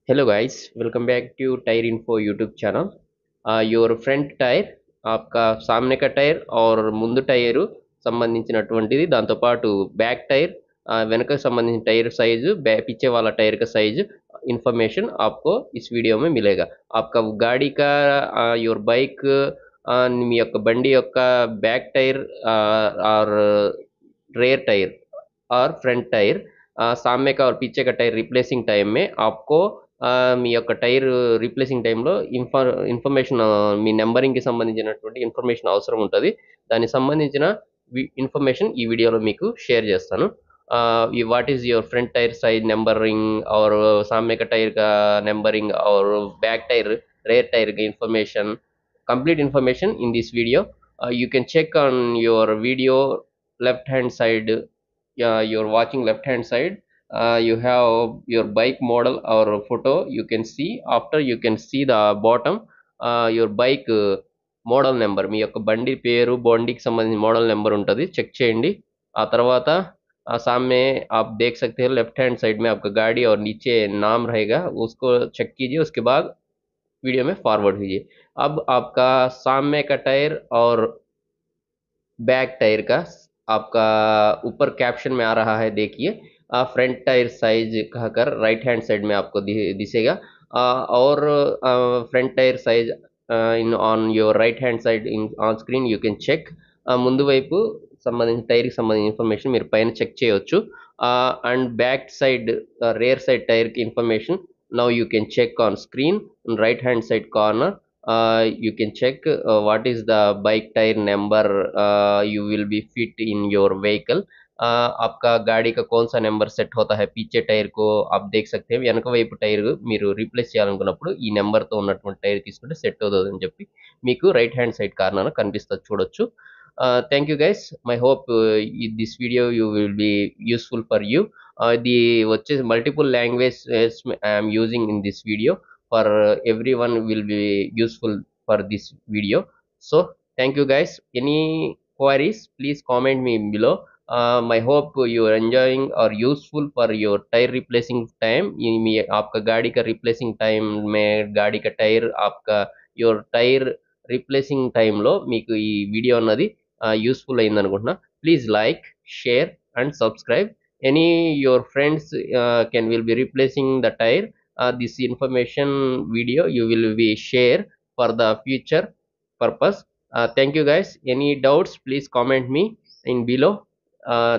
Hello guys, welcome back to tyre info YouTube channel. Your front tyre, आपका सामने का tyre और ముందు టైరు సంబంధించినటువంటిది, దాంతోపాటు బ్యాక్ టైర్, వెనక संबंधिంచిన టైర్ సైజు, पीछे वाला टायर का साइज इन्फॉर्मेशन आपको इस वीडियो में मिलेगा. आपका गाड़ी का योर बाइक మీ యొక్క బండి యొక్క బ్యాక్ టైర్ और रेयर टायर और फ्रंट टायर, सामने का और पीछे का टायर रिप्लेसिंग टाइम में आपको మీ యొక్క టైర్ రీప్లేసింగ్ టైంలో ఇన్ఫర్మేషన్, మీ నెంబరింగ్కి సంబంధించినటువంటి ఇన్ఫర్మేషన్ అవసరం ఉంటుంది. దానికి సంబంధించిన ఇన్ఫర్మేషన్ ఈ వీడియోలో మీకు షేర్ చేస్తాను. What is your front tyre size numbering और सामने का टायर का नंबरिंग और बैक टायर रेयर टायर का information, complete information in this video. You can check on your video left hand side. You're watching left hand side. You have your bike model or photo you can see. After you can see the bottom, your bike model number, మీ యొక్క బండి పేరు, బండికి సంబంధించిన model number ఉంటుంది, check చేయండి. ఆ తర్వాత सामने आप देख सकते हैं लेफ्ट हैंड साइड में आपका गाड़ी और नीचे नाम रहेगा, उसको चेक कीजिए. उसके बाद वीडियो में फॉरवर्ड कीजिए. अब आपका सामने का टायर और बैक टायर का आपका ऊपर कैप्शन में आ रहा है, देखिए. फ्रंट टायर साइज कहकर राइट हैंड साइड में आपको दिसेगा. और front tyre size in on your right hand side in on screen you can check. ముందు వైపు సంబంధించిన టైర్కి సంబంధించిన ఇన్ఫర్మేషన్ మీరు పైన చెక్ చేయవచ్చు. And back side rear side టైర్కి information now you can check on screen right hand side corner. you can check what is the bike tire number you will be fit in your vehicle. आपका गाड़ी का कौन सा number set होता है पीछे tyre को आप देख सकते हैं. వెనక వైపు టైర్ మీరు రీప్లేస్ చేయాలనుకున్నప్పుడు ఈ నెంబర్తో ఉన్నటువంటి టైర్ తీసుకుంటే సెట్ అవుతుంది అని చెప్పి మీకు రైట్ హ్యాండ్ సైడ్ కార్నర్ కనిపిస్తుంది, చూడొచ్చు. Thank you guys. My hope this video you will be useful for you. The వచ్చేసి multiple language I'm using in this video. For everyone will be useful for this video. So thank you guys. Any queries please comment me below. My hope you are enjoying or useful for your tire replacing time. మీ आपका गाड़ी का replacing time में गाड़ी का tyre आपका your tire replacing time లో మీకు ఈ వీడియో అన్నది యూస్ఫుల్ అయింది అనుకుంటున్నా. Please like, share and subscribe. Any your friends can will be replacing the tire, this information video you will be share for the future purpose. Thank you guys. Any doubts please comment me in below.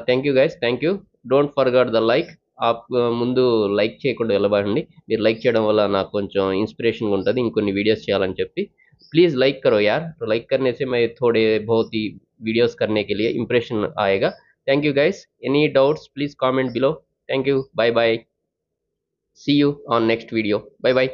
Thank you guys. Thank you. Don't forget the like. आप ముందు like చేయకుండా వెళ్ళబాకండి. మీరు like చేయడం వల్ల నాకు కొంచెం ఇన్స్పిరేషన్గా ఉంటుంది ఇంకొన్ని వీడియోస్ చేయాలని చెప్పి. प्लीज़ लाइक करो यार. लाइक करने से मैं थोड़े बहुत ही वीडियोस करने के लिए इंप्रेशन आएगा. Thank you guys. Any doubts please comment below. Thank you. Bye bye. See you on next video. Bye bye.